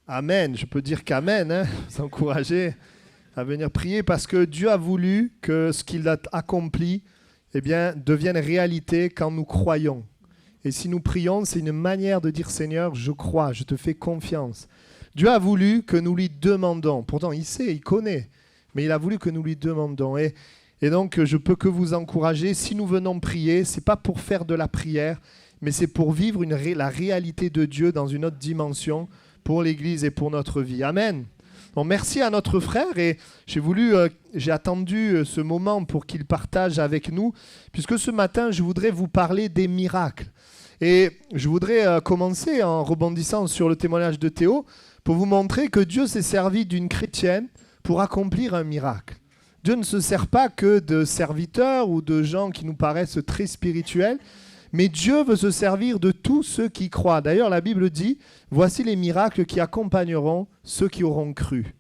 Amen. Je peux dire qu'amen, hein, vous encourager à venir prier parce que Dieu a voulu que ce qu'il a accompli devienne réalité quand nous croyons. Et si nous prions, c'est une manière de dire Seigneur, je crois, je te fais confiance. Dieu a voulu que nous lui demandons. Pourtant, il sait, il connaît. Mais il a voulu que nous lui demandons. Et donc, je peux que vous encourager. Si nous venons prier, ce n'est pas pour faire de la prière, mais c'est pour vivre la réalité de Dieu dans une autre dimension pour l'Église et pour notre vie. Amen. Bon, merci à notre frère. Et j'ai attendu ce moment pour qu'il partage avec nous, puisque ce matin, je voudrais vous parler des miracles. Et je voudrais commencer en rebondissant sur le témoignage de Théo pour vous montrer que Dieu s'est servi d'une chrétienne pour accomplir un miracle. Dieu ne se sert pas que de serviteurs ou de gens qui nous paraissent très spirituels, mais Dieu veut se servir de tous ceux qui croient. D'ailleurs, la Bible dit, voici les miracles qui accompagneront ceux qui auront cru.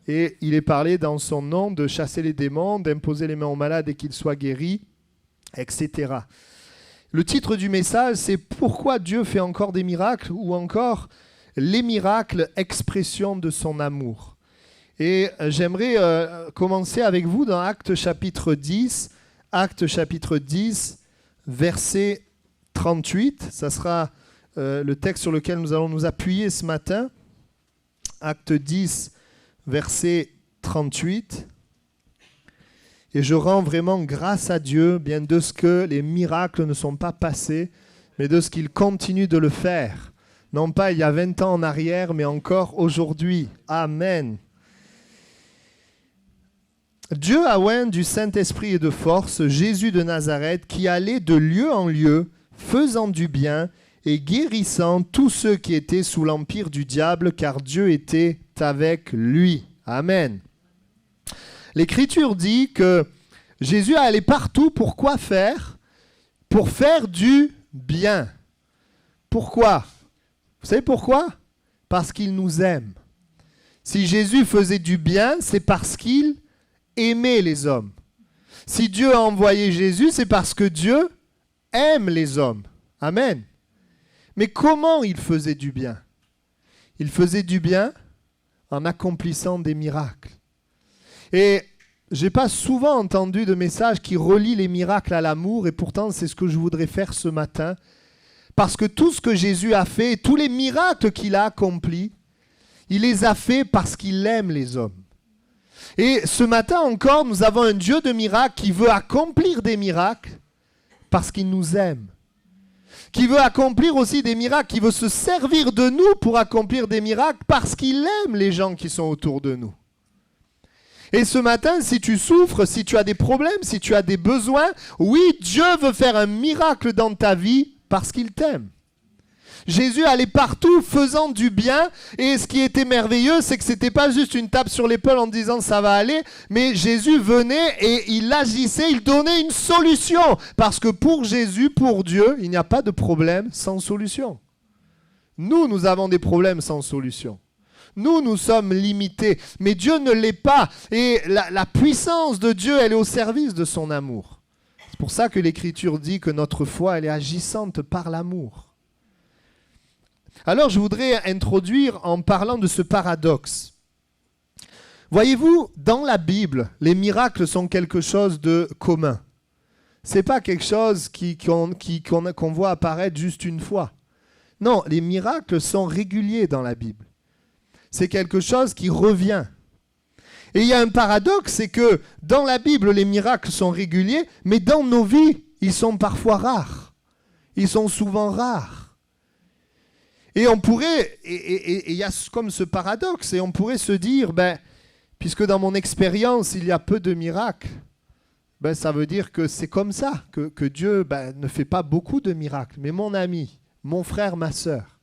Et il est parlé dans son nom de chasser les démons, d'imposer les mains aux malades et qu'ils soient guéris, etc. Le titre du message, c'est « Pourquoi Dieu fait encore des miracles ?» ou encore « Les miracles, expression de son amour ». Et j'aimerais commencer avec vous dans Actes chapitre 10, verset 38. Ça sera le texte sur lequel nous allons nous appuyer ce matin. Acte 10, verset 38. Et je rends vraiment grâce à Dieu, bien de ce que les miracles ne sont pas passés, mais de ce qu'il continue de le faire. Non pas il y a 20 ans en arrière, mais encore aujourd'hui. Amen. Dieu a oint du Saint-Esprit et de force Jésus de Nazareth qui allait de lieu en lieu, faisant du bien et guérissant tous ceux qui étaient sous l'empire du diable, car Dieu était avec lui. Amen. L'Écriture dit que Jésus allait partout pour quoi faire ? Pour faire du bien. Pourquoi ? Vous savez pourquoi ? Parce qu'il nous aime. Si Jésus faisait du bien, c'est parce qu'il aimait les hommes. Si Dieu a envoyé Jésus, c'est parce que Dieu aime les hommes. Amen. Mais comment il faisait du bien ? Il faisait du bien en accomplissant des miracles. Et je n'ai pas souvent entendu de message qui relie les miracles à l'amour, et pourtant c'est ce que je voudrais faire ce matin. Parce que tout ce que Jésus a fait, tous les miracles qu'il a accomplis, il les a fait parce qu'il aime les hommes. Et ce matin encore, nous avons un Dieu de miracles qui veut accomplir des miracles parce qu'il nous aime. Qui veut accomplir aussi des miracles, qui veut se servir de nous pour accomplir des miracles parce qu'il aime les gens qui sont autour de nous. Et ce matin, si tu souffres, si tu as des problèmes, si tu as des besoins, oui, Dieu veut faire un miracle dans ta vie parce qu'il t'aime. Jésus allait partout faisant du bien, et ce qui était merveilleux, c'est que ce n'était pas juste une tape sur l'épaule en disant ça va aller, mais Jésus venait et il agissait, il donnait une solution. Parce que pour Jésus, pour Dieu, il n'y a pas de problème sans solution. Nous avons des problèmes sans solution. Nous sommes limités, mais Dieu ne l'est pas. Et la puissance de Dieu, elle est au service de son amour. C'est pour ça que l'Écriture dit que notre foi, elle est agissante par l'amour. Alors, je voudrais introduire en parlant de ce paradoxe. Voyez-vous, dans la Bible, les miracles sont quelque chose de commun. Ce n'est pas quelque chose qu'on voit apparaître juste une fois. Non, les miracles sont réguliers dans la Bible. C'est quelque chose qui revient. Et il y a un paradoxe, c'est que dans la Bible, les miracles sont réguliers, mais dans nos vies, ils sont parfois rares. Ils sont souvent rares. Et on pourrait, et il y a comme ce paradoxe, et on pourrait se dire, puisque dans mon expérience, il y a peu de miracles, ça veut dire que c'est comme ça, que Dieu ne fait pas beaucoup de miracles. Mais mon ami, mon frère, ma sœur,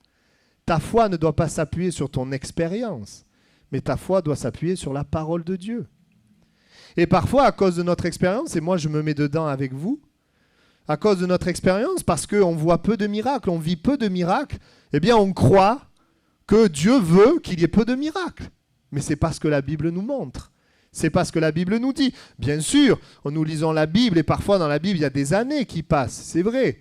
ta foi ne doit pas s'appuyer sur ton expérience, mais ta foi doit s'appuyer sur la parole de Dieu. Et parfois, à cause de notre expérience, et moi je me mets dedans avec vous, à cause de notre expérience, parce qu'on voit peu de miracles, on vit peu de miracles, eh bien on croit que Dieu veut qu'il y ait peu de miracles. Mais c'est pas ce que la Bible nous montre. C'est pas ce que la Bible nous dit. Bien sûr, nous lisons la Bible et parfois dans la Bible, il y a des années qui passent, c'est vrai.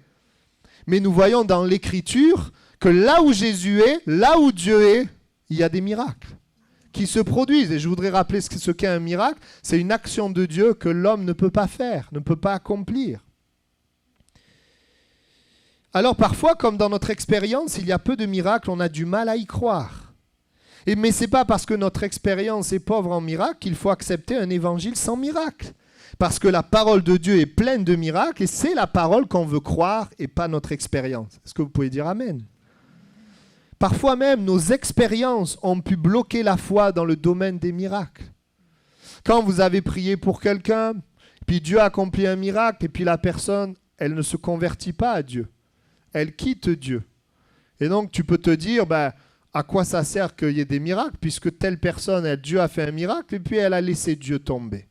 Mais nous voyons dans l'Écriture que là où Jésus est, là où Dieu est, il y a des miracles qui se produisent. Et je voudrais rappeler ce qu'est un miracle. C'est une action de Dieu que l'homme ne peut pas faire, ne peut pas accomplir. Alors parfois, comme dans notre expérience, il y a peu de miracles, on a du mal à y croire. Mais ce n'est pas parce que notre expérience est pauvre en miracles qu'il faut accepter un évangile sans miracle. Parce que la parole de Dieu est pleine de miracles et c'est la parole qu'on veut croire et pas notre expérience. Est-ce que vous pouvez dire amen? Parfois même, nos expériences ont pu bloquer la foi dans le domaine des miracles. Quand vous avez prié pour quelqu'un, puis Dieu accomplit un miracle et puis la personne, elle ne se convertit pas à Dieu. Elle quitte Dieu. Et donc tu peux te dire, à quoi ça sert qu'il y ait des miracles puisque telle personne, Dieu a fait un miracle et puis elle a laissé Dieu tomber.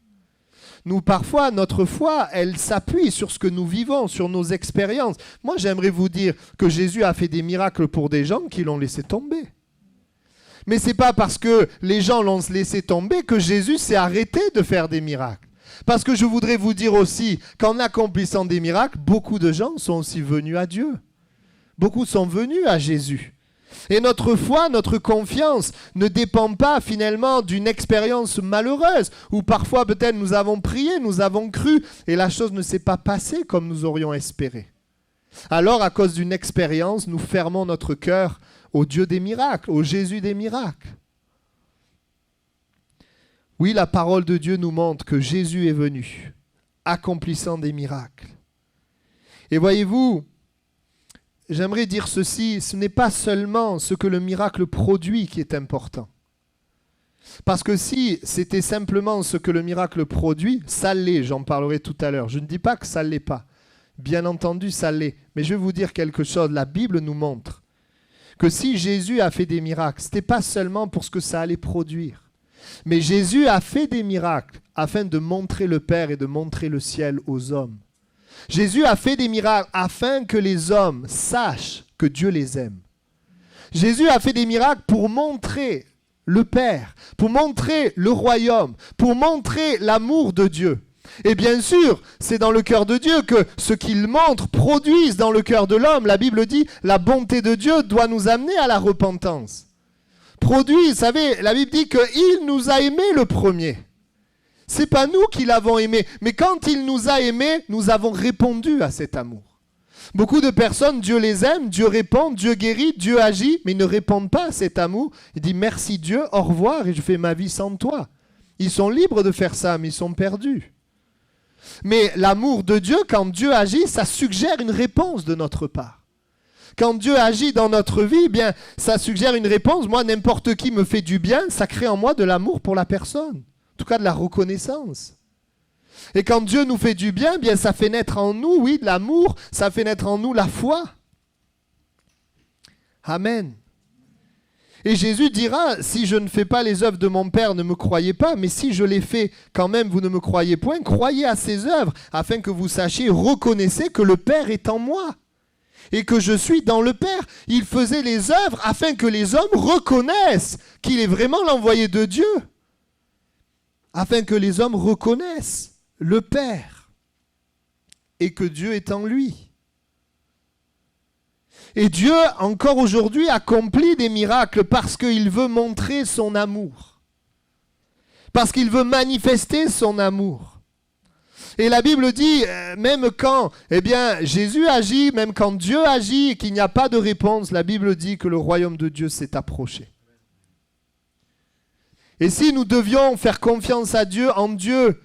Nous, parfois, notre foi, elle s'appuie sur ce que nous vivons, sur nos expériences. Moi, j'aimerais vous dire que Jésus a fait des miracles pour des gens qui l'ont laissé tomber. Mais ce n'est pas parce que les gens l'ont laissé tomber que Jésus s'est arrêté de faire des miracles. Parce que je voudrais vous dire aussi qu'en accomplissant des miracles, beaucoup de gens sont aussi venus à Dieu. Beaucoup sont venus à Jésus. Et notre foi, notre confiance ne dépend pas finalement d'une expérience malheureuse où parfois peut-être nous avons prié, nous avons cru et la chose ne s'est pas passée comme nous aurions espéré. Alors à cause d'une expérience, nous fermons notre cœur au Dieu des miracles, au Jésus des miracles. Oui, la parole de Dieu nous montre que Jésus est venu, accomplissant des miracles. Et voyez-vous, j'aimerais dire ceci, ce n'est pas seulement ce que le miracle produit qui est important. Parce que si c'était simplement ce que le miracle produit, ça l'est, j'en parlerai tout à l'heure. Je ne dis pas que ça ne l'est pas. Bien entendu, ça l'est. Mais je vais vous dire quelque chose, la Bible nous montre que si Jésus a fait des miracles, ce n'était pas seulement pour ce que ça allait produire. Mais Jésus a fait des miracles afin de montrer le Père et de montrer le ciel aux hommes. Jésus a fait des miracles afin que les hommes sachent que Dieu les aime. Jésus a fait des miracles pour montrer le Père, pour montrer le royaume, pour montrer l'amour de Dieu. Et bien sûr, c'est dans le cœur de Dieu que ce qu'il montre produise dans le cœur de l'homme. La Bible dit, la bonté de Dieu doit nous amener à la repentance. Produit, vous savez, la Bible dit qu'il nous a aimés le premier. C'est pas nous qui l'avons aimé, mais quand il nous a aimés, nous avons répondu à cet amour. Beaucoup de personnes, Dieu les aime, Dieu répond, Dieu guérit, Dieu agit, mais ils ne répondent pas à cet amour. Ils disent merci Dieu, au revoir et je fais ma vie sans toi. Ils sont libres de faire ça, mais ils sont perdus. Mais l'amour de Dieu, quand Dieu agit, ça suggère une réponse de notre part. Quand Dieu agit dans notre vie, bien, ça suggère une réponse. Moi, n'importe qui me fait du bien, ça crée en moi de l'amour pour la personne. En tout cas, de la reconnaissance. Et quand Dieu nous fait du bien, bien, ça fait naître en nous, oui, de l'amour, ça fait naître en nous la foi. Amen. Et Jésus dira, si je ne fais pas les œuvres de mon Père, ne me croyez pas, mais si je les fais, quand même, vous ne me croyez point, croyez à ces œuvres, afin que vous sachiez, reconnaissez que le Père est en moi. Et que je suis dans le Père. Il faisait les œuvres afin que les hommes reconnaissent qu'il est vraiment l'envoyé de Dieu. Afin que les hommes reconnaissent le Père et que Dieu est en lui. Et Dieu, encore aujourd'hui, accomplit des miracles parce qu'il veut montrer son amour. Parce qu'il veut manifester son amour. Et la Bible dit, même quand Jésus agit, même quand Dieu agit et qu'il n'y a pas de réponse, la Bible dit que le royaume de Dieu s'est approché. Et si nous devions faire confiance à Dieu, en Dieu,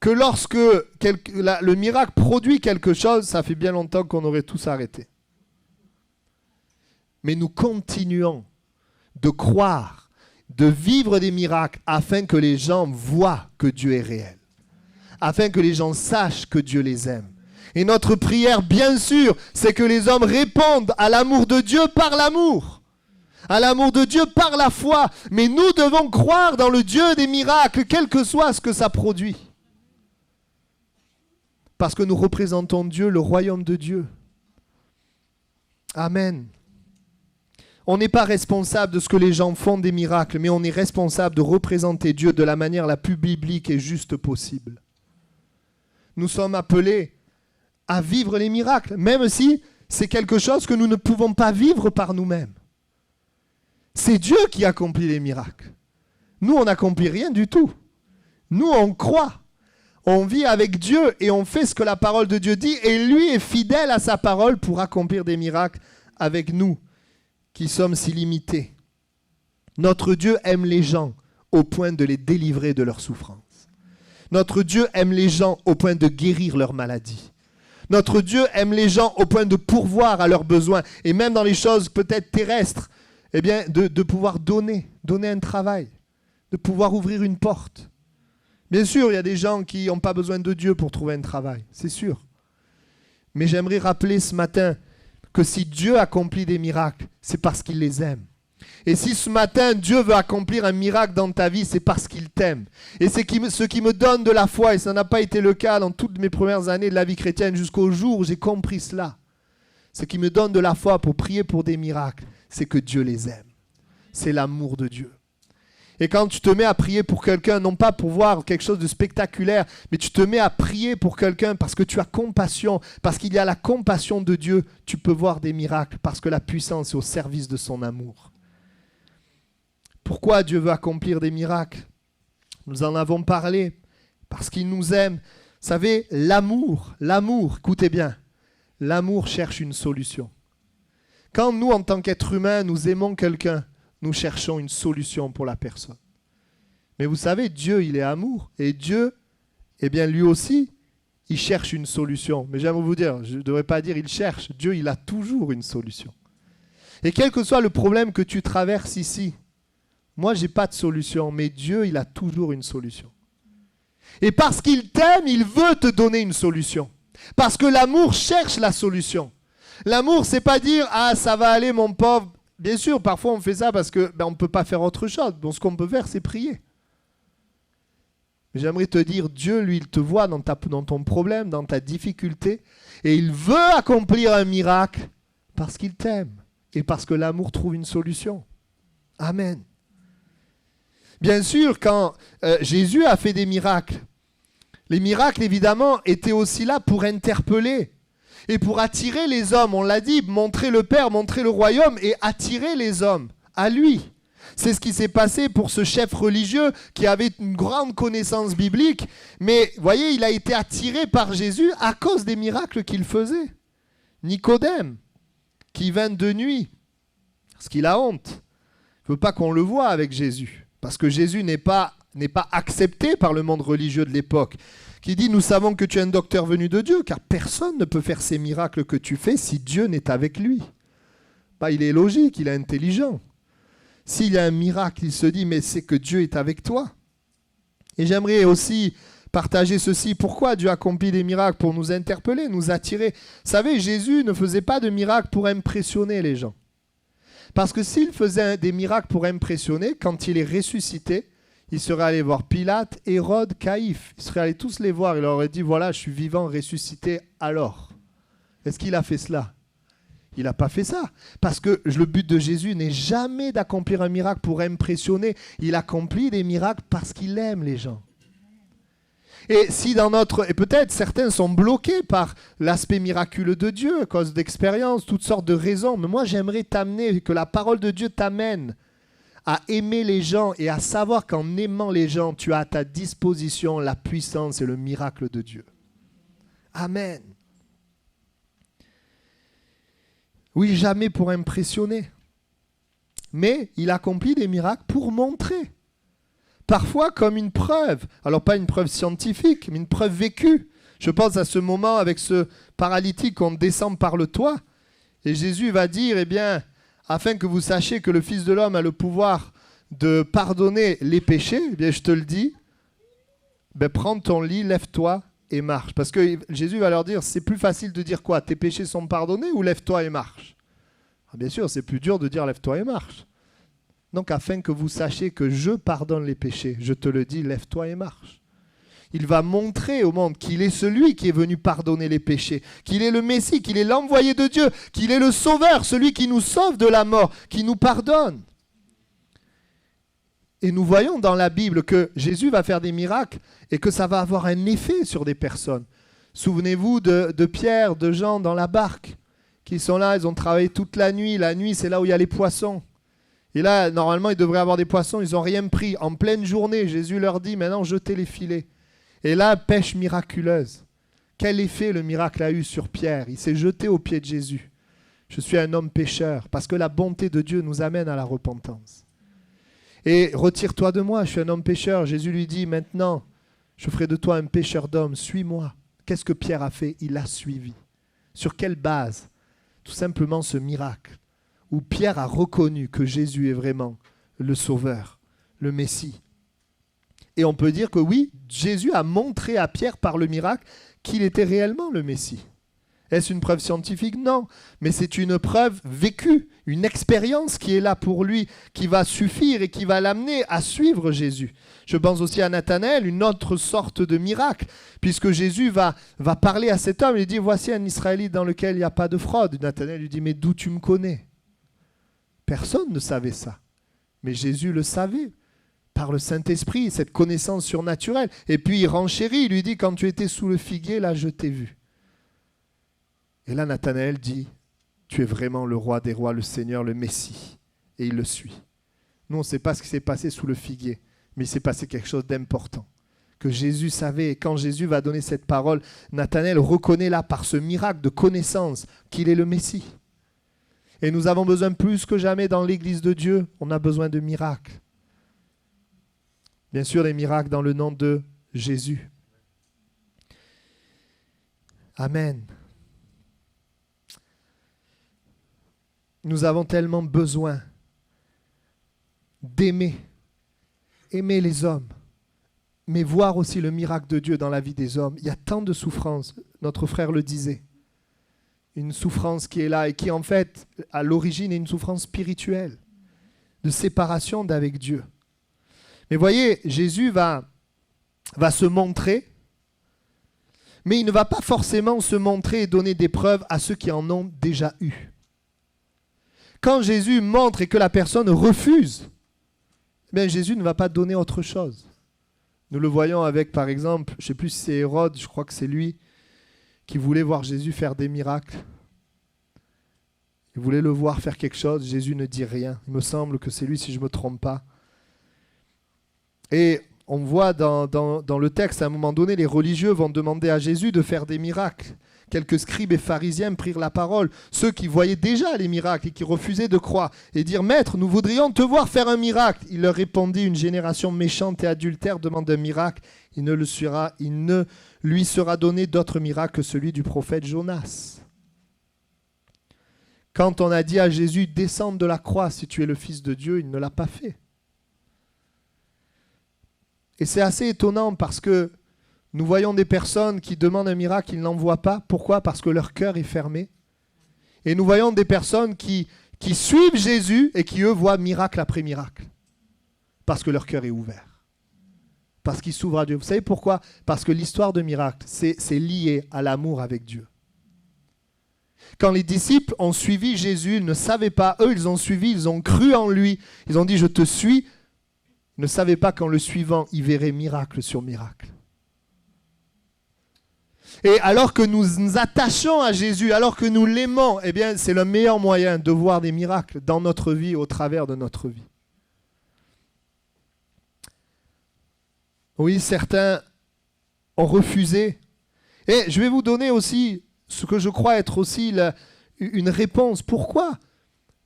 que lorsque le miracle produit quelque chose, ça fait bien longtemps qu'on aurait tous arrêté. Mais nous continuons de croire, de vivre des miracles afin que les gens voient que Dieu est réel. Afin que les gens sachent que Dieu les aime. Et notre prière, bien sûr, c'est que les hommes répondent à l'amour de Dieu par l'amour. À l'amour de Dieu par la foi. Mais nous devons croire dans le Dieu des miracles, quel que soit ce que ça produit. Parce que nous représentons Dieu, le royaume de Dieu. Amen. On n'est pas responsable de ce que les gens font des miracles, mais on est responsable de représenter Dieu de la manière la plus biblique et juste possible. Nous sommes appelés à vivre les miracles, même si c'est quelque chose que nous ne pouvons pas vivre par nous-mêmes. C'est Dieu qui accomplit les miracles. Nous, on n'accomplit rien du tout. Nous, on croit. On vit avec Dieu et on fait ce que la parole de Dieu dit. Et lui est fidèle à sa parole pour accomplir des miracles avec nous, qui sommes si limités. Notre Dieu aime les gens au point de les délivrer de leurs souffrances. Notre Dieu aime les gens au point de guérir leurs maladies. Notre Dieu aime les gens au point de pourvoir à leurs besoins. Et même dans les choses peut-être terrestres, eh bien, de pouvoir donner un travail, de pouvoir ouvrir une porte. Bien sûr, il y a des gens qui n'ont pas besoin de Dieu pour trouver un travail, c'est sûr. Mais j'aimerais rappeler ce matin que si Dieu accomplit des miracles, c'est parce qu'il les aime. Et si ce matin, Dieu veut accomplir un miracle dans ta vie, c'est parce qu'il t'aime. Et c'est ce qui me donne de la foi, et ça n'a pas été le cas dans toutes mes premières années de la vie chrétienne jusqu'au jour où j'ai compris cela. Ce qui me donne de la foi pour prier pour des miracles, c'est que Dieu les aime. C'est l'amour de Dieu. Et quand tu te mets à prier pour quelqu'un, non pas pour voir quelque chose de spectaculaire, mais tu te mets à prier pour quelqu'un parce que tu as compassion, parce qu'il y a la compassion de Dieu, tu peux voir des miracles, parce que la puissance est au service de son amour. Pourquoi Dieu veut accomplir des miracles? Nous en avons parlé, parce qu'il nous aime. Vous savez, l'amour, écoutez bien, l'amour cherche une solution. Quand nous, en tant qu'êtres humains, nous aimons quelqu'un, nous cherchons une solution pour la personne. Mais vous savez, Dieu, il est amour. Et Dieu, eh bien, lui aussi, il cherche une solution. Mais j'aimerais vous dire, je ne devrais pas dire il cherche. Dieu, il a toujours une solution. Et quel que soit le problème que tu traverses ici, moi, je n'ai pas de solution, mais Dieu, il a toujours une solution. Et parce qu'il t'aime, il veut te donner une solution. Parce que l'amour cherche la solution. L'amour, c'est pas dire « Ah, ça va aller, mon pauvre ». Bien sûr, parfois on fait ça parce qu'on ne peut pas faire autre chose. Donc ce qu'on peut faire, c'est prier. J'aimerais te dire, Dieu, lui, il te voit dans ton problème, dans ta difficulté. Et il veut accomplir un miracle parce qu'il t'aime. Et parce que l'amour trouve une solution. Amen. Bien sûr, quand Jésus a fait des miracles, les miracles, évidemment, étaient aussi là pour interpeller et pour attirer les hommes. On l'a dit, montrer le Père, montrer le royaume et attirer les hommes à lui. C'est ce qui s'est passé pour ce chef religieux qui avait une grande connaissance biblique. Mais, vous voyez, il a été attiré par Jésus à cause des miracles qu'il faisait. Nicodème, qui vint de nuit, parce qu'il a honte. Il ne veut pas qu'on le voie avec Jésus. Parce que Jésus n'est pas accepté par le monde religieux de l'époque, qui dit « Nous savons que tu es un docteur venu de Dieu, car personne ne peut faire ces miracles que tu fais si Dieu n'est avec lui. » Il est logique, il est intelligent. S'il y a un miracle, il se dit « Mais c'est que Dieu est avec toi. » Et j'aimerais aussi partager ceci. Pourquoi Dieu accomplit des miracles? Pour nous interpeller, nous attirer. Vous savez, Jésus ne faisait pas de miracles pour impressionner les gens. Parce que s'il faisait des miracles pour impressionner, quand il est ressuscité, il serait allé voir Pilate, Hérode, Caïphe. Il serait allé tous les voir. Il leur aurait dit, voilà, je suis vivant, ressuscité, alors. Est-ce qu'il a fait cela? Il n'a pas fait ça. Parce que le but de Jésus n'est jamais d'accomplir un miracle pour impressionner. Il accomplit des miracles parce qu'il aime les gens. Et si et peut-être certains sont bloqués par l'aspect miraculeux de Dieu, à cause d'expériences, toutes sortes de raisons. Mais moi, j'aimerais t'amener, que la parole de Dieu t'amène à aimer les gens et à savoir qu'en aimant les gens, tu as à ta disposition la puissance et le miracle de Dieu. Amen. Oui, jamais pour impressionner. Mais il accomplit des miracles pour montrer. Parfois comme une preuve. Alors pas une preuve scientifique, mais une preuve vécue. Je pense à ce moment avec ce paralytique qu'on descend par le toit. Et Jésus va dire, eh bien, afin que vous sachiez que le Fils de l'homme a le pouvoir de pardonner les péchés, eh bien, je te le dis, prends ton lit, lève-toi et marche. Parce que Jésus va leur dire, c'est plus facile de dire quoi? Tes péchés sont pardonnés ou lève-toi et marche? Bien sûr, c'est plus dur de dire lève-toi et marche. Donc, afin que vous sachiez que je pardonne les péchés, je te le dis, lève-toi et marche. Il va montrer au monde qu'il est celui qui est venu pardonner les péchés, qu'il est le Messie, qu'il est l'envoyé de Dieu, qu'il est le Sauveur, celui qui nous sauve de la mort, qui nous pardonne. Et nous voyons dans la Bible que Jésus va faire des miracles et que ça va avoir un effet sur des personnes. Souvenez-vous de Pierre, de Jean dans la barque, qui sont là, ils ont travaillé toute la nuit. La nuit, c'est là où il y a les poissons. Et là, normalement, ils devraient avoir des poissons, ils n'ont rien pris. En pleine journée, Jésus leur dit, maintenant, jetez les filets. Et là, pêche miraculeuse. Quel effet le miracle a eu sur Pierre? Il s'est jeté aux pieds de Jésus. Je suis un homme pécheur, parce que la bonté de Dieu nous amène à la repentance. Et retire-toi de moi, je suis un homme pécheur. Jésus lui dit, maintenant, je ferai de toi un pécheur d'hommes, suis-moi. Qu'est-ce que Pierre a fait? Il l'a suivi. Sur quelle base? Tout simplement ce miracle, où Pierre a reconnu que Jésus est vraiment le Sauveur, le Messie. Et on peut dire que oui, Jésus a montré à Pierre par le miracle qu'il était réellement le Messie. Est-ce une preuve scientifique? Non, mais c'est une preuve vécue, une expérience qui est là pour lui, qui va suffire et qui va l'amener à suivre Jésus. Je pense aussi à Nathanaël, une autre sorte de miracle, puisque Jésus va parler à cet homme, il dit, voici un Israélite dans lequel il n'y a pas de fraude. Nathanaël lui dit, mais d'où tu me connais? Personne ne savait ça, mais Jésus le savait. Par le Saint-Esprit, cette connaissance surnaturelle. Et puis il renchérit, il lui dit, quand tu étais sous le figuier, là je t'ai vu. Et là Nathanaël dit, tu es vraiment le roi des rois, le Seigneur, le Messie. Et il le suit. Nous, on ne sait pas ce qui s'est passé sous le figuier, mais il s'est passé quelque chose d'important, que Jésus savait. Et quand Jésus va donner cette parole, Nathanaël reconnaît là, par ce miracle de connaissance, qu'il est le Messie. Et nous avons besoin plus que jamais dans l'Église de Dieu, on a besoin de miracles. Bien sûr, les miracles dans le nom de Jésus. Amen. Nous avons tellement besoin d'aimer les hommes, mais voir aussi le miracle de Dieu dans la vie des hommes. Il y a tant de souffrances, notre frère le disait. Une souffrance qui est là et qui en fait, à l'origine, est une souffrance spirituelle, de séparation d'avec Dieu. Mais voyez, Jésus va se montrer, mais il ne va pas forcément se montrer et donner des preuves à ceux qui en ont déjà eu. Quand Jésus montre et que la personne refuse, bien Jésus ne va pas donner autre chose. Nous le voyons avec, par exemple, je ne sais plus si c'est Hérode, je crois que c'est lui, qui voulait voir Jésus faire des miracles. Il voulait le voir faire quelque chose, Jésus ne dit rien. Il me semble que c'est lui, si je ne me trompe pas. Et on voit dans le texte, à un moment donné, les religieux vont demander à Jésus de faire des miracles. Quelques scribes et pharisiens prirent la parole, ceux qui voyaient déjà les miracles et qui refusaient de croire, et dirent, « Maître, nous voudrions te voir faire un miracle. » Il leur répondit, « Une génération méchante et adultère demande un miracle. Il ne lui sera donné d'autre miracle que celui du prophète Jonas. » Quand on a dit à Jésus, « Descends de la croix si tu es le Fils de Dieu », il ne l'a pas fait. Et c'est assez étonnant parce que nous voyons des personnes qui demandent un miracle, ils n'en voient pas. Pourquoi? Parce que leur cœur est fermé. Et nous voyons des personnes qui suivent Jésus et qui, eux, voient miracle après miracle. Parce que leur cœur est ouvert. Parce qu'ils s'ouvrent à Dieu. Vous savez pourquoi? Parce que l'histoire de miracle, c'est lié à l'amour avec Dieu. Quand les disciples ont suivi Jésus, ils ne savaient pas. Eux, ils ont suivi, ils ont cru en lui. Ils ont dit, je te suis. Ils ne savaient pas qu'en le suivant, ils verraient miracle sur miracle. Et alors que nous nous attachons à Jésus, alors que nous l'aimons, eh bien, c'est le meilleur moyen de voir des miracles dans notre vie, au travers de notre vie. Oui, certains ont refusé. Et je vais vous donner aussi ce que je crois être aussi une réponse. Pourquoi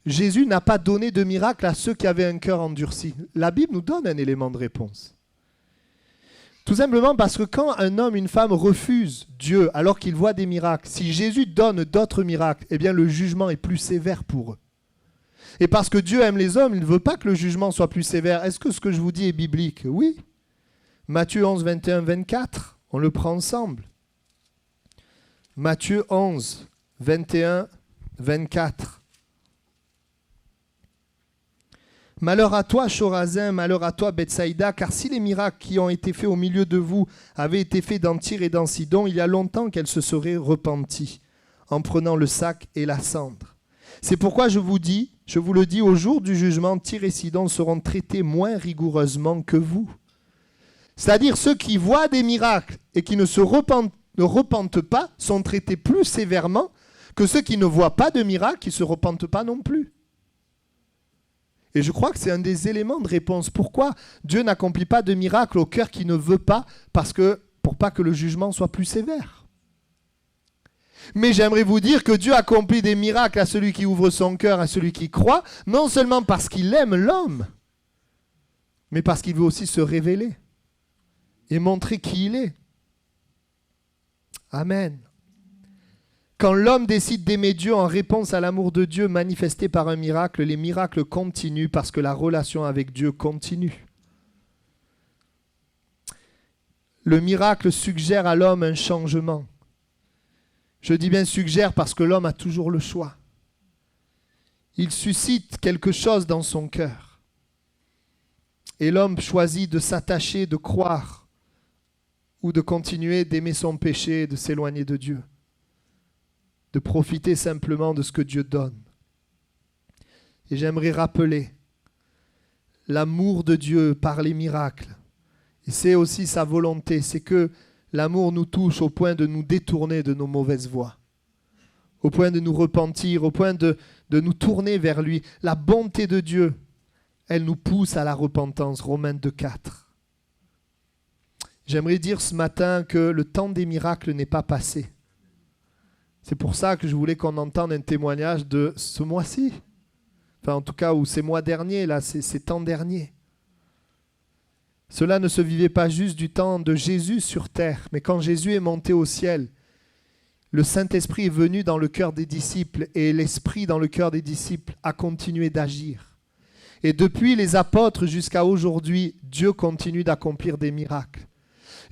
Jésus n'a pas donné de miracle à ceux qui avaient un cœur endurci? La Bible nous donne un élément de réponse. Tout simplement parce que quand un homme, une femme refuse Dieu alors qu'il voit des miracles, si Jésus donne d'autres miracles, eh bien le jugement est plus sévère pour eux. Et parce que Dieu aime les hommes, il ne veut pas que le jugement soit plus sévère. Est-ce que ce que je vous dis est biblique? Oui. Matthieu 11, 21, 24, on le prend ensemble. Matthieu 11, 21, 24. Malheur à toi, Chorazin, malheur à toi, Bethsaïda, car si les miracles qui ont été faits au milieu de vous avaient été faits dans Tyr et dans Sidon, il y a longtemps qu'elles se seraient repenties, en prenant le sac et la cendre. C'est pourquoi je vous le dis, au jour du jugement, Tyr et Sidon seront traités moins rigoureusement que vous. C'est-à-dire ceux qui voient des miracles et qui ne repentent pas sont traités plus sévèrement que ceux qui ne voient pas de miracles, qui ne se repentent pas non plus. Et je crois que c'est un des éléments de réponse. Pourquoi Dieu n'accomplit pas de miracles au cœur qui ne veut pas? Pour pas que le jugement soit plus sévère. Mais j'aimerais vous dire que Dieu accomplit des miracles à celui qui ouvre son cœur, à celui qui croit, non seulement parce qu'il aime l'homme, mais parce qu'il veut aussi se révéler et montrer qui il est. Amen. Quand l'homme décide d'aimer Dieu en réponse à l'amour de Dieu manifesté par un miracle, les miracles continuent parce que la relation avec Dieu continue. Le miracle suggère à l'homme un changement. Je dis bien suggère parce que l'homme a toujours le choix. Il suscite quelque chose dans son cœur. Et l'homme choisit de s'attacher, de croire, ou de continuer d'aimer son péché et de s'éloigner de Dieu. De profiter simplement de ce que Dieu donne. Et j'aimerais rappeler l'amour de Dieu par les miracles. Et c'est aussi sa volonté, c'est que l'amour nous touche au point de nous détourner de nos mauvaises voies, au point de nous repentir, au point de nous tourner vers lui. La bonté de Dieu, elle nous pousse à la repentance. Romains 2,4. J'aimerais dire ce matin que le temps des miracles n'est pas passé. C'est pour ça que je voulais qu'on entende un témoignage de ce mois-ci. Enfin, en tout cas, ou ces mois derniers, là, ces temps derniers. Cela ne se vivait pas juste du temps de Jésus sur terre, mais quand Jésus est monté au ciel, le Saint-Esprit est venu dans le cœur des disciples et l'Esprit dans le cœur des disciples a continué d'agir. Et depuis les apôtres jusqu'à aujourd'hui, Dieu continue d'accomplir des miracles.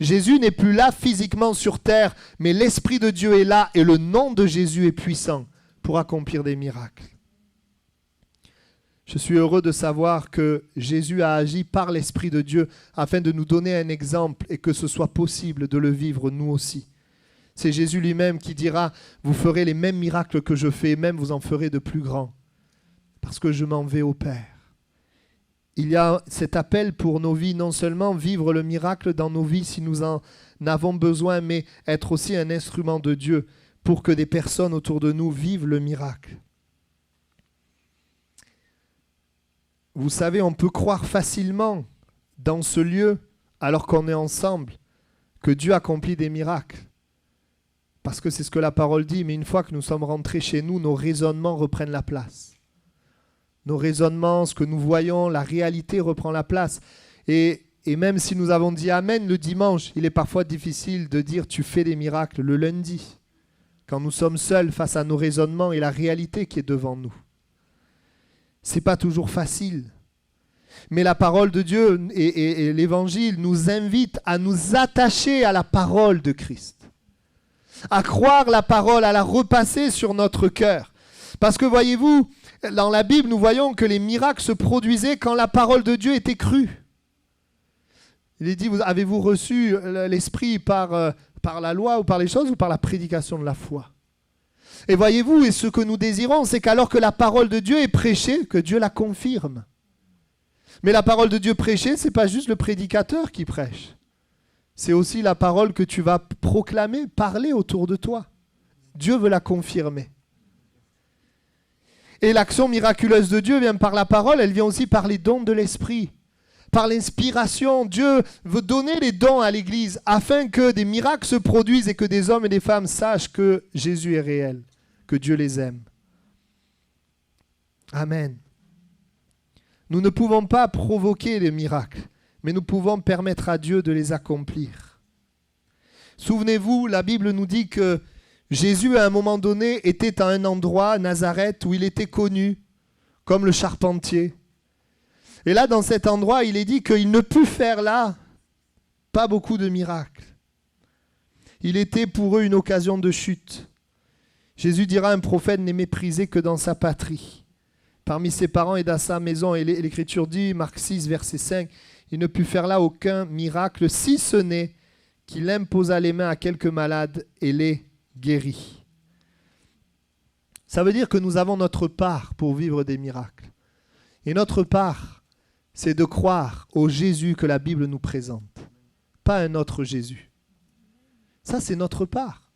Jésus n'est plus là physiquement sur terre, mais l'Esprit de Dieu est là et le nom de Jésus est puissant pour accomplir des miracles. Je suis heureux de savoir que Jésus a agi par l'Esprit de Dieu afin de nous donner un exemple et que ce soit possible de le vivre nous aussi. C'est Jésus lui-même qui dira « Vous ferez les mêmes miracles que je fais, même vous en ferez de plus grands, parce que je m'en vais au Père. » Il y a cet appel pour nos vies, non seulement vivre le miracle dans nos vies si nous en avons besoin, mais être aussi un instrument de Dieu pour que des personnes autour de nous vivent le miracle. Vous savez, on peut croire facilement dans ce lieu, alors qu'on est ensemble, que Dieu accomplit des miracles. Parce que c'est ce que la parole dit, mais une fois que nous sommes rentrés chez nous, nos raisonnements reprennent la place. Nos raisonnements, ce que nous voyons, la réalité reprend la place. Et même si nous avons dit Amen le dimanche, il est parfois difficile de dire tu fais des miracles le lundi, quand nous sommes seuls face à nos raisonnements et la réalité qui est devant nous. C'est pas toujours facile. Mais la parole de Dieu et l'Évangile nous invitent à nous attacher à la parole de Christ, à croire la parole, à la repasser sur notre cœur. Parce que voyez-vous, dans la Bible, nous voyons que les miracles se produisaient quand la parole de Dieu était crue. Il est dit, avez-vous reçu l'Esprit par la loi ou par les choses ou par la prédication de la foi? Et voyez-vous, et ce que nous désirons, c'est qu'alors que la parole de Dieu est prêchée, que Dieu la confirme. Mais la parole de Dieu prêchée, ce n'est pas juste le prédicateur qui prêche. C'est aussi la parole que tu vas proclamer, parler autour de toi. Dieu veut la confirmer. Et l'action miraculeuse de Dieu vient par la parole, elle vient aussi par les dons de l'Esprit, par l'inspiration. Dieu veut donner les dons à l'Église afin que des miracles se produisent et que des hommes et des femmes sachent que Jésus est réel, que Dieu les aime. Amen. Nous ne pouvons pas provoquer les miracles, mais nous pouvons permettre à Dieu de les accomplir. Souvenez-vous, la Bible nous dit que Jésus, à un moment donné, était à un endroit, Nazareth, où il était connu comme le charpentier. Et là, dans cet endroit, il est dit qu'il ne put faire là pas beaucoup de miracles. Il était pour eux une occasion de chute. Jésus dira, un prophète n'est méprisé que dans sa patrie, parmi ses parents et dans sa maison. Et l'Écriture dit, Marc 6, verset 5, il ne put faire là aucun miracle, si ce n'est qu'il imposa les mains à quelques malades et les guéri. Ça veut dire que nous avons notre part pour vivre des miracles. Et notre part, c'est de croire au Jésus que la Bible nous présente, pas un autre Jésus. Ça, c'est notre part.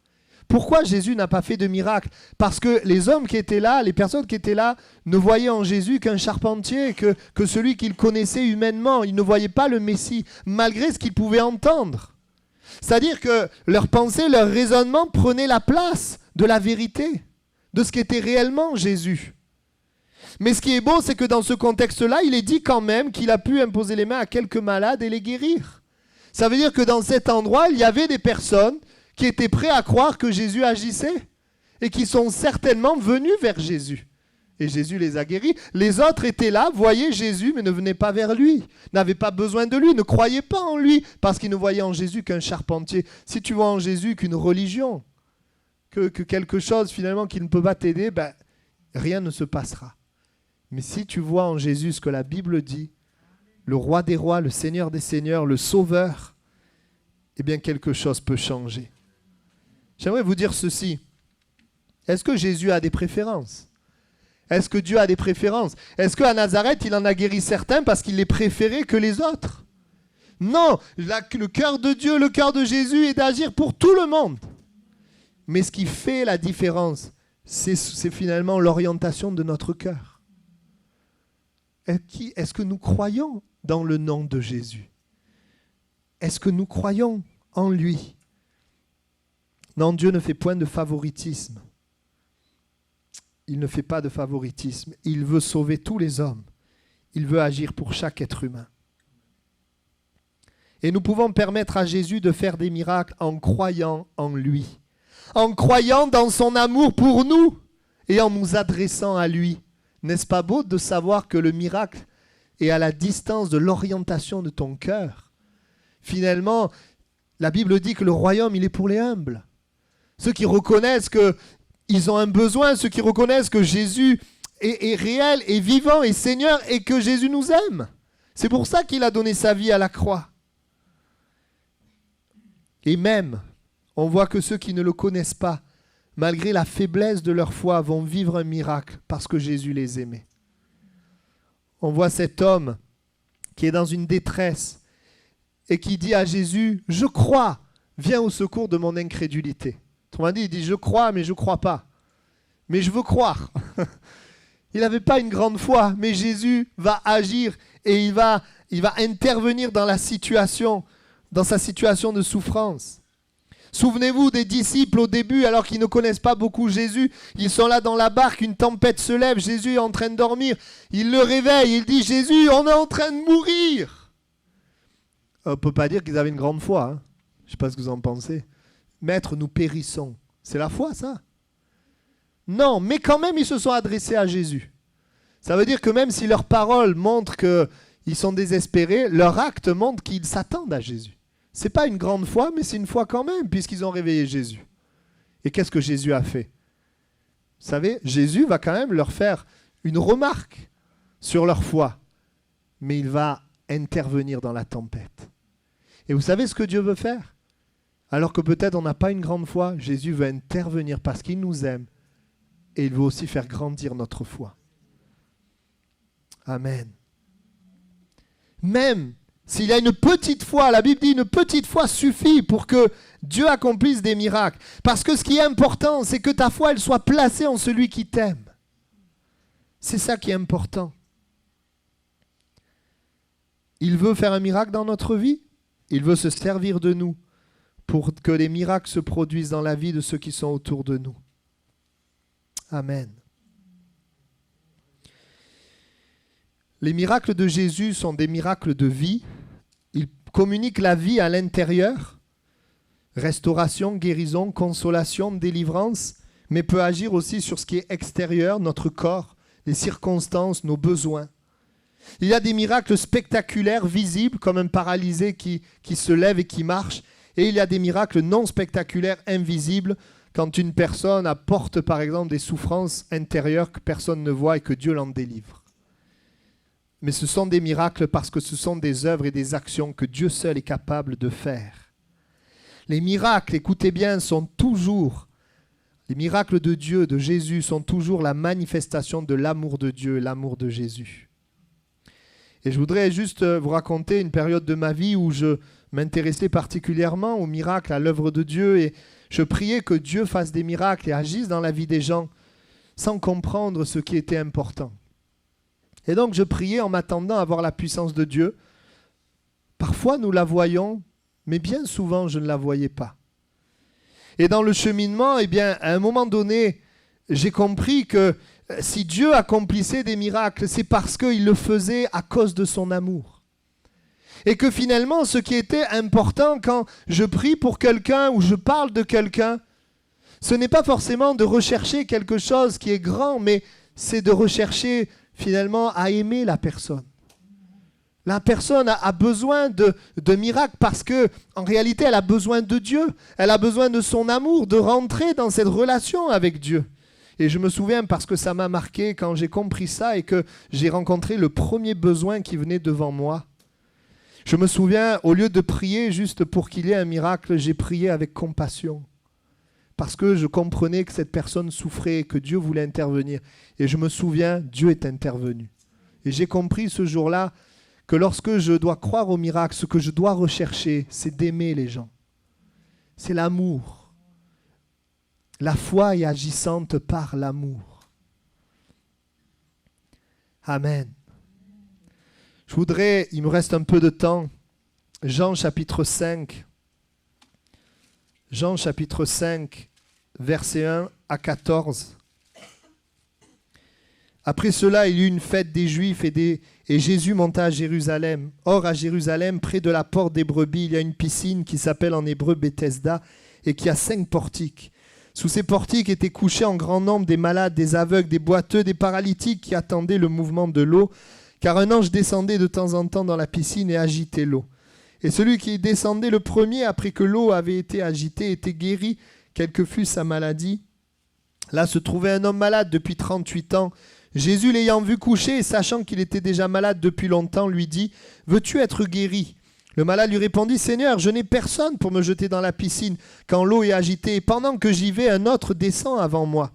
Pourquoi Jésus n'a pas fait de miracle? Parce que les hommes qui étaient là, les personnes qui étaient là, ne voyaient en Jésus qu'un charpentier, que celui qu'ils connaissaient humainement. Ils ne voyaient pas le Messie, malgré ce qu'ils pouvaient entendre. C'est-à-dire que leur pensée, leur raisonnement prenaient la place de la vérité, de ce qu'était réellement Jésus. Mais ce qui est beau, c'est que dans ce contexte-là, il est dit quand même qu'il a pu imposer les mains à quelques malades et les guérir. Ça veut dire que dans cet endroit, il y avait des personnes qui étaient prêts à croire que Jésus agissait et qui sont certainement venus vers Jésus. Et Jésus les a guéris. Les autres étaient là, voyaient Jésus, mais ne venaient pas vers lui, n'avaient pas besoin de lui, ne croyaient pas en lui, parce qu'ils ne voyaient en Jésus qu'un charpentier. Si tu vois en Jésus qu'une religion, que quelque chose finalement qui ne peut pas t'aider, ben, rien ne se passera. Mais si tu vois en Jésus ce que la Bible dit, le roi des rois, le Seigneur des seigneurs, le Sauveur, eh bien quelque chose peut changer. J'aimerais vous dire ceci. Est-ce que Jésus a des préférences? Est-ce que Dieu a des préférences? Est-ce qu'à Nazareth, il en a guéri certains parce qu'il les préférait que les autres? Non, le cœur de Dieu, le cœur de Jésus est d'agir pour tout le monde. Mais ce qui fait la différence, c'est finalement l'orientation de notre cœur. Est-ce que nous croyons dans le nom de Jésus? Est-ce que nous croyons en lui? Non, Dieu ne fait point de favoritisme. Il ne fait pas de favoritisme. Il veut sauver tous les hommes. Il veut agir pour chaque être humain. Et nous pouvons permettre à Jésus de faire des miracles en croyant en lui, en croyant dans son amour pour nous et en nous adressant à lui. N'est-ce pas beau de savoir que le miracle est à la distance de l'orientation de ton cœur? Finalement, la Bible dit que le royaume, il est pour les humbles. Ceux qui reconnaissent qu'ils ont un besoin, ceux qui reconnaissent que Jésus est réel, est vivant, est Seigneur et que Jésus nous aime. C'est pour ça qu'il a donné sa vie à la croix. Et même, on voit que ceux qui ne le connaissent pas, malgré la faiblesse de leur foi, vont vivre un miracle parce que Jésus les aimait. On voit cet homme qui est dans une détresse et qui dit à Jésus, « Je crois, viens au secours de mon incrédulité. » Autrement dit, il dit, « Je crois, mais je ne crois pas. Mais je veux croire. » Il n'avait pas une grande foi, mais Jésus va agir et il va intervenir dans sa situation de souffrance. Souvenez-vous des disciples au début, alors qu'ils ne connaissent pas beaucoup Jésus. Ils sont là dans la barque, une tempête se lève, Jésus est en train de dormir. Il le réveille, il dit, « Jésus, on est en train de mourir. » On ne peut pas dire qu'ils avaient une grande foi. Hein. Je ne sais pas ce que vous en pensez. Maître, nous périssons. C'est la foi, ça? Non, mais quand même, ils se sont adressés à Jésus. Ça veut dire que même si leurs paroles montrent qu'ils sont désespérés, leur acte montre qu'ils s'attendent à Jésus. Ce n'est pas une grande foi, mais c'est une foi quand même, puisqu'ils ont réveillé Jésus. Et qu'est-ce que Jésus a fait? Vous savez, Jésus va quand même leur faire une remarque sur leur foi, mais il va intervenir dans la tempête. Et vous savez ce que Dieu veut faire? Alors que peut-être on n'a pas une grande foi, Jésus veut intervenir parce qu'il nous aime et il veut aussi faire grandir notre foi. Amen. Même s'il y a une petite foi, la Bible dit une petite foi suffit pour que Dieu accomplisse des miracles. Parce que ce qui est important, c'est que ta foi elle soit placée en celui qui t'aime. C'est ça qui est important. Il veut faire un miracle dans notre vie. Il veut se servir de nous pour que les miracles se produisent dans la vie de ceux qui sont autour de nous. Amen. Les miracles de Jésus sont des miracles de vie. Ils communiquent la vie à l'intérieur, restauration, guérison, consolation, délivrance, mais peut agir aussi sur ce qui est extérieur, notre corps, les circonstances, nos besoins. Il y a des miracles spectaculaires, visibles, comme un paralysé qui se lève et qui marche. Et il y a des miracles non spectaculaires, invisibles, quand une personne apporte par exemple des souffrances intérieures que personne ne voit et que Dieu l'en délivre. Mais ce sont des miracles parce que ce sont des œuvres et des actions que Dieu seul est capable de faire. Les miracles, écoutez bien, les miracles de Dieu, de Jésus, sont toujours la manifestation de l'amour de Dieu, l'amour de Jésus. Et je voudrais juste vous raconter une période de ma vie où je m'intéressais particulièrement aux miracles, à l'œuvre de Dieu, et je priais que Dieu fasse des miracles et agisse dans la vie des gens sans comprendre ce qui était important. Et donc je priais en m'attendant à voir la puissance de Dieu. Parfois nous la voyons, mais bien souvent je ne la voyais pas. Et dans le cheminement, eh bien, à un moment donné, j'ai compris que si Dieu accomplissait des miracles, c'est parce qu'il le faisait à cause de son amour. Et que finalement, ce qui était important quand je prie pour quelqu'un ou je parle de quelqu'un, ce n'est pas forcément de rechercher quelque chose qui est grand, mais c'est de rechercher finalement à aimer la personne. La personne a besoin de miracles parce que, en réalité, elle a besoin de Dieu. Elle a besoin de son amour, de rentrer dans cette relation avec Dieu. Et je me souviens, parce que ça m'a marqué, quand j'ai compris ça et que j'ai rencontré le premier besoin qui venait devant moi. Je me souviens, au lieu de prier juste pour qu'il y ait un miracle, j'ai prié avec compassion. Parce que je comprenais que cette personne souffrait, que Dieu voulait intervenir. Et je me souviens, Dieu est intervenu. Et j'ai compris ce jour-là que lorsque je dois croire au miracle, ce que je dois rechercher, c'est d'aimer les gens. C'est l'amour. La foi est agissante par l'amour. Amen. Je voudrais, il me reste un peu de temps, Jean chapitre 5. Jean chapitre 5, versets 1 à 14. Après cela, il y eut une fête des Juifs et Jésus monta à Jérusalem. Or, à Jérusalem, près de la porte des brebis, il y a une piscine qui s'appelle en hébreu Bethesda et qui a 5 portiques. Sous ces portiques étaient couchés en grand nombre des malades, des aveugles, des boiteux, des paralytiques qui attendaient le mouvement de l'eau, car un ange descendait de temps en temps dans la piscine et agitait l'eau. Et celui qui descendait le premier, après que l'eau avait été agitée, était guéri, quelle que fût sa maladie. Là se trouvait un homme malade depuis 38 ans. Jésus, l'ayant vu coucher et sachant qu'il était déjà malade depuis longtemps, lui dit « Veux-tu être guéri ?» Le malade lui répondit « Seigneur, je n'ai personne pour me jeter dans la piscine quand l'eau est agitée, et pendant que j'y vais, un autre descend avant moi. »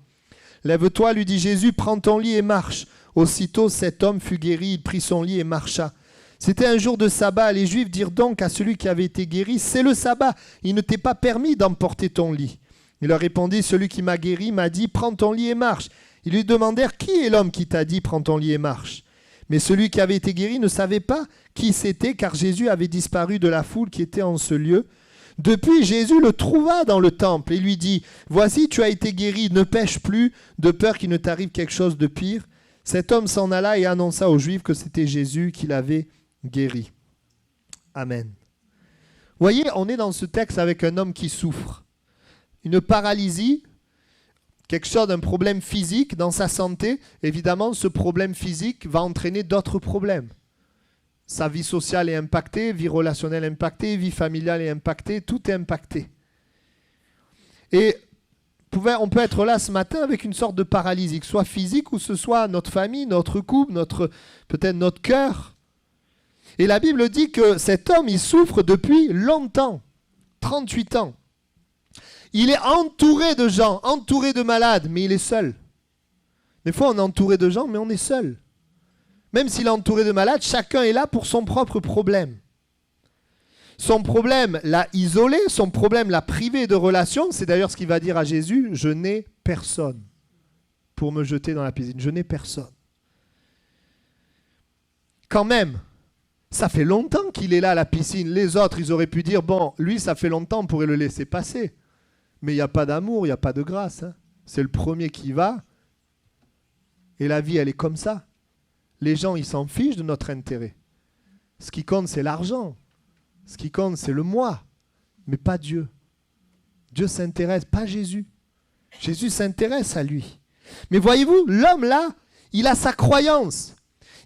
« Lève-toi, lui dit Jésus, prends ton lit et marche. » Aussitôt cet homme fut guéri, il prit son lit et marcha. C'était un jour de sabbat. Les Juifs dirent donc à celui qui avait été guéri « C'est le sabbat, il ne t'est pas permis d'emporter ton lit. » Il leur répondit « Celui qui m'a guéri m'a dit « Prends ton lit et marche. » Ils lui demandèrent « Qui est l'homme qui t'a dit « Prends ton lit et marche » ?» Mais celui qui avait été guéri ne savait pas qui c'était, car Jésus avait disparu de la foule qui était en ce lieu. Depuis, Jésus le trouva dans le temple et lui dit « Voici, tu as été guéri, ne pêche plus, de peur qu'il ne t'arrive quelque chose de pire. » Cet homme s'en alla et annonça aux Juifs que c'était Jésus qui l'avait guéri. Amen. Vous voyez, on est dans ce texte avec un homme qui souffre. Une paralysie, quelque chose d'un problème physique dans sa santé. Évidemment, ce problème physique va entraîner d'autres problèmes. Sa vie sociale est impactée, vie relationnelle impactée, vie familiale est impactée, tout est impacté. Et on peut être là ce matin avec une sorte de paralysie, que ce soit physique ou ce soit notre famille, notre couple, peut-être notre cœur. Et la Bible dit que cet homme, il souffre depuis longtemps, 38 ans. Il est entouré de gens, entouré de malades, mais il est seul. Des fois, on est entouré de gens, mais on est seul. Même s'il est entouré de malades, chacun est là pour son propre problème. Son problème l'a isolé, son problème l'a privé de relation. C'est d'ailleurs ce qu'il va dire à Jésus, « Je n'ai personne pour me jeter dans la piscine. Je n'ai personne. » Quand même, ça fait longtemps qu'il est là à la piscine. Les autres, ils auraient pu dire, bon, lui, ça fait longtemps, on pourrait le laisser passer. Mais il n'y a pas d'amour, il n'y a pas de grâce. Hein. C'est le premier qui va. Et la vie, elle est comme ça. Les gens, ils s'en fichent de notre intérêt. Ce qui compte, c'est l'argent. Ce qui compte, c'est le moi. Mais pas Dieu. Dieu s'intéresse, pas Jésus. Jésus s'intéresse à lui. Mais voyez-vous, l'homme là, il a sa croyance.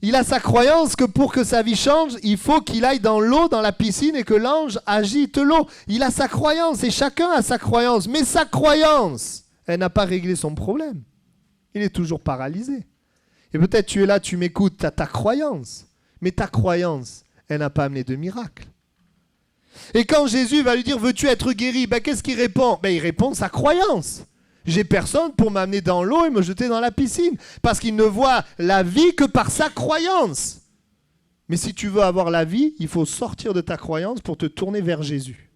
Il a sa croyance que pour que sa vie change, il faut qu'il aille dans l'eau, dans la piscine, et que l'ange agite l'eau. Il a sa croyance, et chacun a sa croyance. Mais sa croyance, elle n'a pas réglé son problème. Il est toujours paralysé. Et peut-être tu es là, tu m'écoutes, tu as ta croyance. Mais ta croyance, elle n'a pas amené de miracle. Et quand Jésus va lui dire, veux-tu être guéri? Qu'est-ce qu'il répond? Il répond sa croyance. J'ai personne pour m'amener dans l'eau et me jeter dans la piscine. Parce qu'il ne voit la vie que par sa croyance. Mais si tu veux avoir la vie, il faut sortir de ta croyance pour te tourner vers Jésus.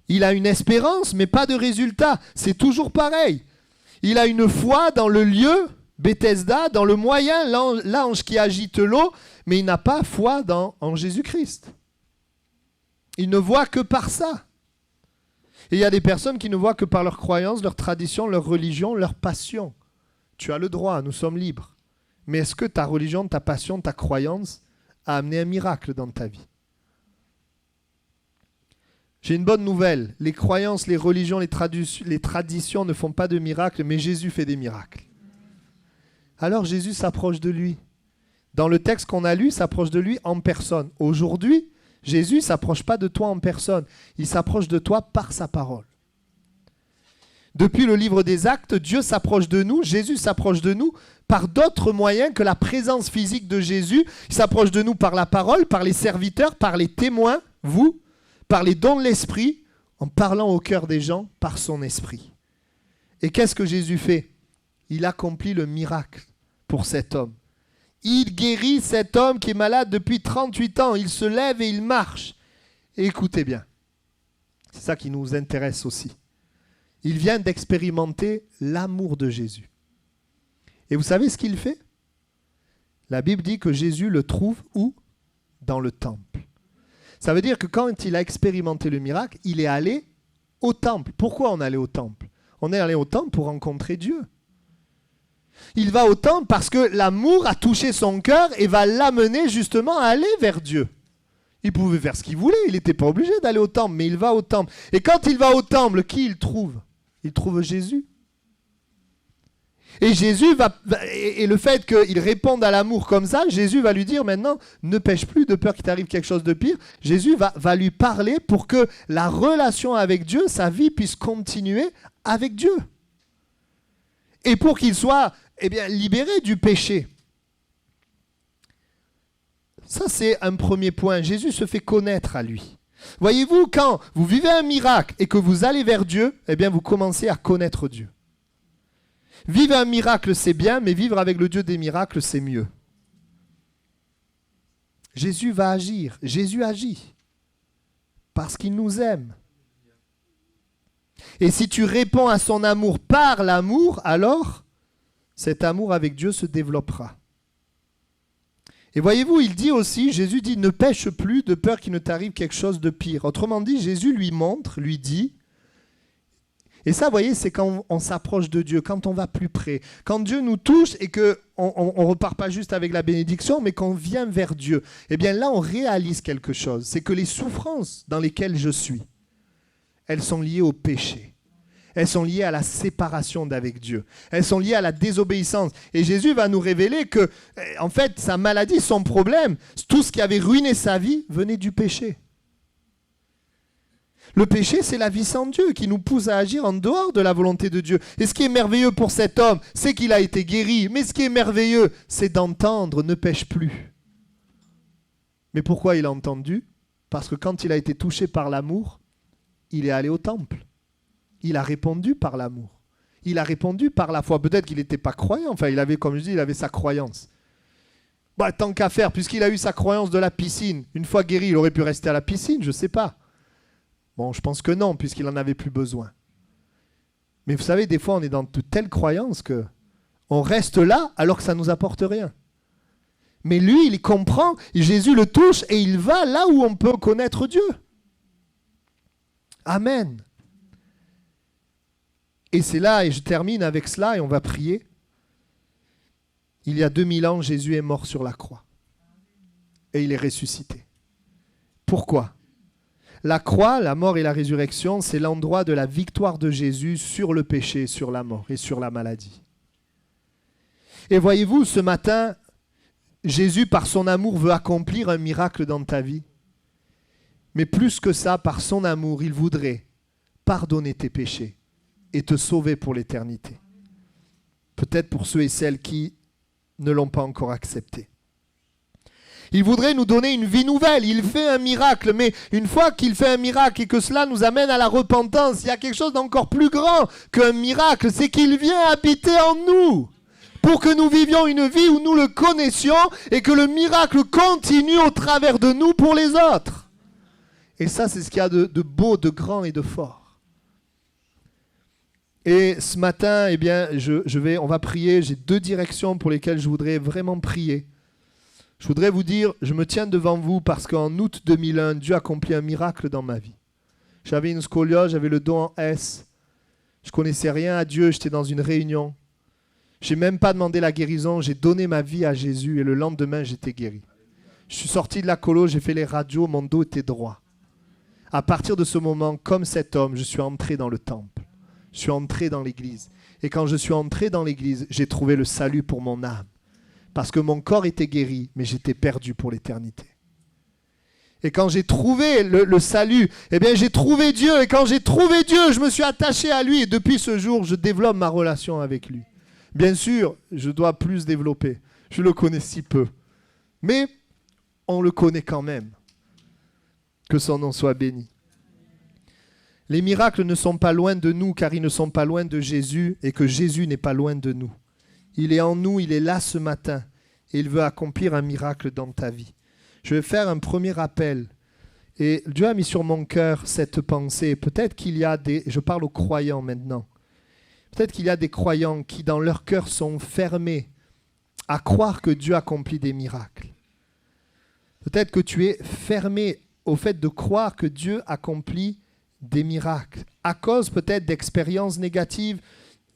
Il a une espérance, mais pas de résultat. C'est toujours pareil. Il a une foi dans le lieu, Bethesda, dans le moyen, l'ange qui agite l'eau, mais il n'a pas foi en Jésus-Christ. Il ne voit que par ça. Et il y a des personnes qui ne voient que par leur croyance, leur tradition, leur religion, leur passion. Tu as le droit, nous sommes libres. Mais est-ce que ta religion, ta passion, ta croyance a amené un miracle dans ta vie? J'ai une bonne nouvelle. Les croyances, les religions, les traditions ne font pas de miracles, mais Jésus fait des miracles. Alors Jésus s'approche de lui. Dans le texte qu'on a lu, s'approche de lui en personne. Aujourd'hui, Jésus ne s'approche pas de toi en personne. Il s'approche de toi par sa parole. Depuis le livre des Actes, Dieu s'approche de nous, Jésus s'approche de nous par d'autres moyens que la présence physique de Jésus. Il s'approche de nous par la parole, par les serviteurs, par les témoins, vous, par les dons de l'Esprit, en parlant au cœur des gens par son Esprit. Et qu'est-ce que Jésus fait? Il accomplit le miracle pour cet homme. Il guérit cet homme qui est malade depuis 38 ans. Il se lève et il marche. Et écoutez bien, c'est ça qui nous intéresse aussi. Il vient d'expérimenter l'amour de Jésus. Et vous savez ce qu'il fait? La Bible dit que Jésus le trouve où? Dans le temple. Ça veut dire que quand il a expérimenté le miracle, il est allé au temple. Pourquoi on est allé au temple? On est allé au temple pour rencontrer Dieu. Il va au temple parce que l'amour a touché son cœur et va l'amener justement à aller vers Dieu. Il pouvait faire ce qu'il voulait, il n'était pas obligé d'aller au temple, mais il va au temple. Et quand il va au temple, qui il trouve? Il trouve Jésus. Et Jésus et le fait qu'il réponde à l'amour comme ça, Jésus va lui dire maintenant, ne pêche plus de peur qu'il t'arrive quelque chose de pire. Jésus va lui parler pour que la relation avec Dieu, sa vie puisse continuer avec Dieu. Et pour qu'il soit libéré du péché. Ça, c'est un premier point. Jésus se fait connaître à lui. Voyez-vous, quand vous vivez un miracle et que vous allez vers Dieu, vous commencez à connaître Dieu. Vivre un miracle, c'est bien, mais vivre avec le Dieu des miracles, c'est mieux. Jésus va agir. Jésus agit. Parce qu'il nous aime. Et si tu réponds à son amour par l'amour, alors cet amour avec Dieu se développera. Et voyez-vous, il dit aussi, Jésus dit, ne pêche plus de peur qu'il ne t'arrive quelque chose de pire. Autrement dit, Jésus lui montre, lui dit, et ça, vous voyez, c'est quand on s'approche de Dieu, quand on va plus près, quand Dieu nous touche et qu'on ne repart pas juste avec la bénédiction, mais qu'on vient vers Dieu. Eh bien là, on réalise quelque chose, c'est que les souffrances dans lesquelles je suis, elles sont liées au péché. Elles sont liées à la séparation d'avec Dieu. Elles sont liées à la désobéissance. Et Jésus va nous révéler que, en fait, sa maladie, son problème, tout ce qui avait ruiné sa vie, venait du péché. Le péché, c'est la vie sans Dieu qui nous pousse à agir en dehors de la volonté de Dieu. Et ce qui est merveilleux pour cet homme, c'est qu'il a été guéri. Mais ce qui est merveilleux, c'est d'entendre « ne pêche plus ». Mais pourquoi il a entendu? Parce que quand il a été touché par l'amour, il est allé au temple. Il a répondu par l'amour. Il a répondu par la foi. Peut-être qu'il n'était pas croyant. Enfin, il avait, comme je dis, il avait sa croyance. Bah, tant qu'à faire, puisqu'il a eu sa croyance de la piscine, une fois guéri, il aurait pu rester à la piscine, je ne sais pas. Bon, je pense que non, puisqu'il n'en avait plus besoin. Mais vous savez, des fois, on est dans de telles croyances qu'on reste là alors que ça ne nous apporte rien. Mais lui, il comprend, Jésus le touche et il va là où on peut connaître Dieu. Amen. Et c'est là, et je termine avec cela, et on va prier. Il y a 2000 ans, Jésus est mort sur la croix. Et il est ressuscité. Pourquoi? La croix, la mort et la résurrection, c'est l'endroit de la victoire de Jésus sur le péché, sur la mort et sur la maladie. Et voyez-vous, ce matin, Jésus, par son amour, veut accomplir un miracle dans ta vie. Mais plus que ça, par son amour, il voudrait pardonner tes péchés et te sauver pour l'éternité. Peut-être pour ceux et celles qui ne l'ont pas encore accepté. Il voudrait nous donner une vie nouvelle. Il fait un miracle, mais une fois qu'il fait un miracle et que cela nous amène à la repentance, il y a quelque chose d'encore plus grand qu'un miracle, c'est qu'il vient habiter en nous. pour que nous vivions une vie où nous le connaissions et que le miracle continue au travers de nous pour les autres. Et ça, c'est ce qu'il y a de beau, de grand et de fort. Et ce matin, eh bien, on va prier. J'ai 2 directions pour lesquelles je voudrais vraiment prier. Je voudrais vous dire, je me tiens devant vous parce qu'en août 2001, Dieu a accompli un miracle dans ma vie. J'avais une scoliose, j'avais le dos en S. Je connaissais rien à Dieu, j'étais dans une réunion. Je n'ai même pas demandé la guérison, j'ai donné ma vie à Jésus et le lendemain, j'étais guéri. Je suis sorti de la colo, j'ai fait les radios, mon dos était droit. À partir de ce moment, comme cet homme, je suis entré dans le temple. Je suis entré dans l'église. Et quand je suis entré dans l'église, j'ai trouvé le salut pour mon âme. Parce que mon corps était guéri, mais j'étais perdu pour l'éternité. Et quand j'ai trouvé le salut, eh bien j'ai trouvé Dieu. Et quand j'ai trouvé Dieu, je me suis attaché à lui. Et depuis ce jour, je développe ma relation avec lui. Bien sûr, je dois plus développer. Je le connais si peu. Mais on le connaît quand même. Que son nom soit béni. Les miracles ne sont pas loin de nous, car ils ne sont pas loin de Jésus, et que Jésus n'est pas loin de nous. Il est en nous, il est là ce matin, et il veut accomplir un miracle dans ta vie. Je vais faire un premier appel. Et Dieu a mis sur mon cœur cette pensée. Peut-être qu'il y a je parle aux croyants maintenant. Peut-être qu'il y a des croyants qui, dans leur cœur, sont fermés à croire que Dieu accomplit des miracles. Peut-être que tu es fermé au fait de croire que Dieu accomplit des miracles. À cause peut-être d'expériences négatives,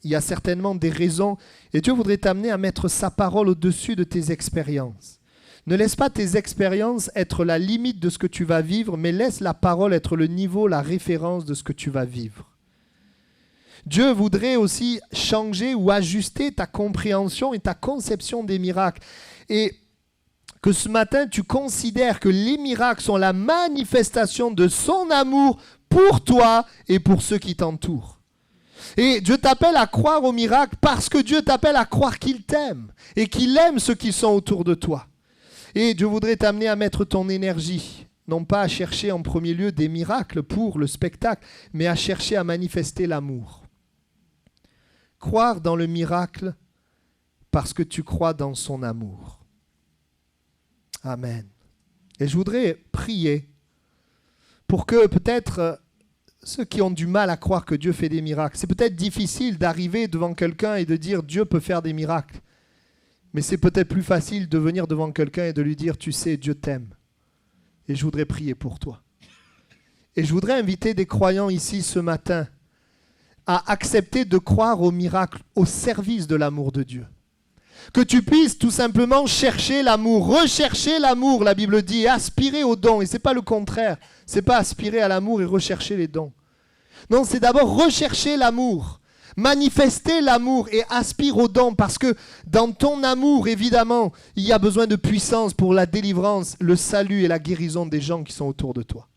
il y a certainement des raisons. Et Dieu voudrait t'amener à mettre sa parole au-dessus de tes expériences. Ne laisse pas tes expériences être la limite de ce que tu vas vivre, mais laisse la parole être le niveau, la référence de ce que tu vas vivre. Dieu voudrait aussi changer ou ajuster ta compréhension et ta conception des miracles. Et que ce matin, tu considères que les miracles sont la manifestation de son amour pour toi et pour ceux qui t'entourent. Et Dieu t'appelle à croire aux miracles parce que Dieu t'appelle à croire qu'il t'aime et qu'il aime ceux qui sont autour de toi. Et Dieu voudrait t'amener à mettre ton énergie, non pas à chercher en premier lieu des miracles pour le spectacle, mais à chercher à manifester l'amour. Croire dans le miracle parce que tu crois dans son amour. Amen. Et je voudrais prier pour que peut-être ceux qui ont du mal à croire que Dieu fait des miracles, c'est peut-être difficile d'arriver devant quelqu'un et de dire Dieu peut faire des miracles. Mais c'est peut-être plus facile de venir devant quelqu'un et de lui dire, tu sais, Dieu t'aime. Et je voudrais prier pour toi. Et je voudrais inviter des croyants ici ce matin à accepter de croire au miracle, au service de l'amour de Dieu. Que tu puisses tout simplement chercher l'amour, rechercher l'amour, la Bible dit, et aspirer aux dons. Et ce n'est pas le contraire. Ce n'est pas aspirer à l'amour et rechercher les dons. Non, c'est d'abord rechercher l'amour. Manifester l'amour et aspire aux dons parce que dans ton amour, évidemment, il y a besoin de puissance pour la délivrance, le salut et la guérison des gens qui sont autour de toi.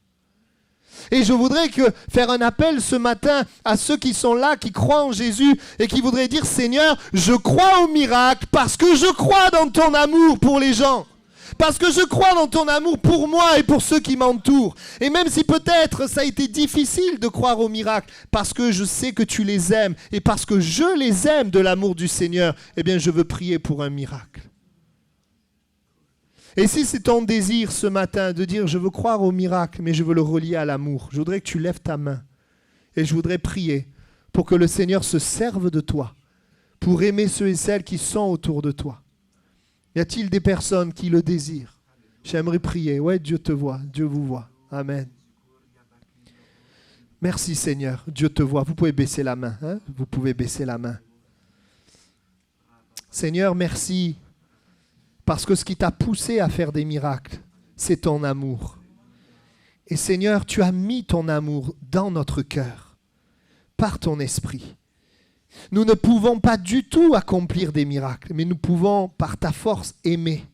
Et je voudrais faire un appel ce matin à ceux qui sont là, qui croient en Jésus et qui voudraient dire « Seigneur, je crois au miracle parce que je crois dans ton amour pour les gens. » Parce que je crois dans ton amour pour moi et pour ceux qui m'entourent. Et même si peut-être ça a été difficile de croire au miracle, parce que je sais que tu les aimes et parce que je les aime de l'amour du Seigneur, eh bien je veux prier pour un miracle. Et si c'est ton désir ce matin de dire je veux croire au miracle, mais je veux le relier à l'amour, je voudrais que tu lèves ta main et je voudrais prier pour que le Seigneur se serve de toi, pour aimer ceux et celles qui sont autour de toi. Y a-t-il des personnes qui le désirent? J'aimerais prier. Ouais, Dieu te voit, Dieu vous voit. Amen. Merci Seigneur, Dieu te voit. Vous pouvez baisser la main. Hein? Vous pouvez baisser la main. Seigneur, merci. Parce que ce qui t'a poussé à faire des miracles, c'est ton amour. Et Seigneur, tu as mis ton amour dans notre cœur, par ton esprit. Nous ne pouvons pas du tout accomplir des miracles, mais nous pouvons, par ta force, aimer.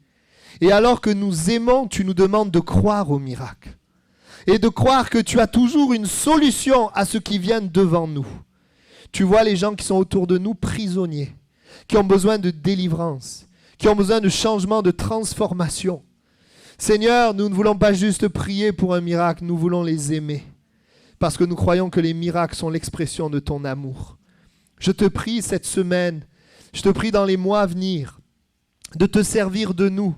Et alors que nous aimons, tu nous demandes de croire aux miracles. Et de croire que tu as toujours une solution à ce qui vient devant nous. Tu vois les gens qui sont autour de nous prisonniers, qui ont besoin de délivrance, qui ont besoin de changement, de transformation. Seigneur, nous ne voulons pas juste prier pour un miracle, nous voulons les aimer. Parce que nous croyons que les miracles sont l'expression de ton amour. Je te prie cette semaine, Je te prie dans les mois à venir de te servir de nous.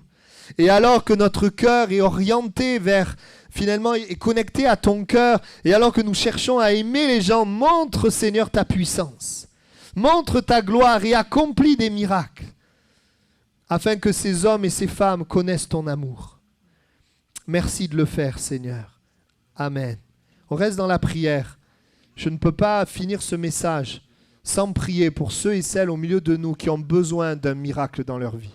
Et alors que notre cœur est orienté vers, finalement, est connecté à ton cœur, et alors que nous cherchons à aimer les gens, montre, Seigneur, ta puissance. Montre ta gloire et accomplis des miracles, afin que ces hommes et ces femmes connaissent ton amour. Merci de le faire, Seigneur. Amen. On reste dans la prière. Je ne peux pas finir ce message sans prier pour ceux et celles au milieu de nous qui ont besoin d'un miracle dans leur vie.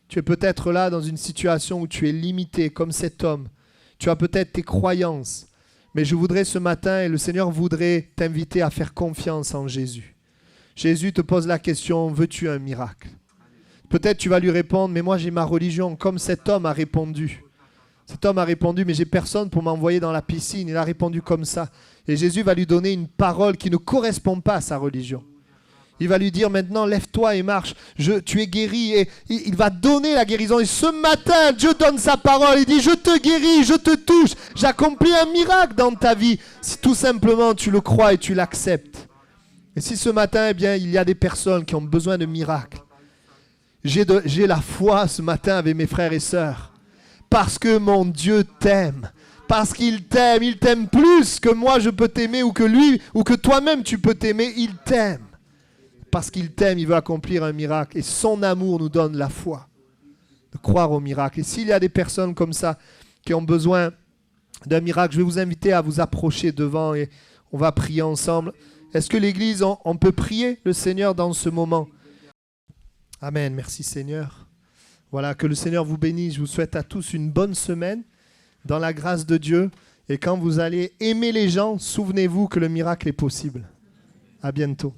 Tu es peut-être là dans une situation où tu es limité comme cet homme. Tu as peut-être tes croyances. Mais je voudrais ce matin, et le Seigneur voudrait t'inviter à faire confiance en Jésus. Jésus te pose la question, veux-tu un miracle? Peut-être tu vas lui répondre, mais moi j'ai ma religion, comme cet homme a répondu. Cet homme a répondu, mais j'ai personne pour m'envoyer dans la piscine. Il a répondu comme ça. Et Jésus va lui donner une parole qui ne correspond pas à sa religion. Il va lui dire maintenant, lève-toi et marche. Tu es guéri. Et il va donner la guérison. Et ce matin, Dieu donne sa parole. Il dit, je te guéris, je te touche. J'accomplis un miracle dans ta vie. Si tout simplement tu le crois et tu l'acceptes. Et si ce matin, eh bien, il y a des personnes qui ont besoin de miracles. J'ai la foi ce matin avec mes frères et sœurs. Parce que mon Dieu t'aime. Parce qu'il t'aime plus que moi je peux t'aimer ou que lui, ou que toi-même tu peux t'aimer, il t'aime. Parce qu'il t'aime, il veut accomplir un miracle. Et son amour nous donne la foi de croire au miracle. Et s'il y a des personnes comme ça qui ont besoin d'un miracle, je vais vous inviter à vous approcher devant et on va prier ensemble. Est-ce que l'Église, on peut prier le Seigneur dans ce moment? Amen, merci Seigneur. Voilà, que le Seigneur vous bénisse. Je vous souhaite à tous une bonne semaine dans la grâce de Dieu. Et quand vous allez aimer les gens, souvenez-vous que le miracle est possible. À bientôt.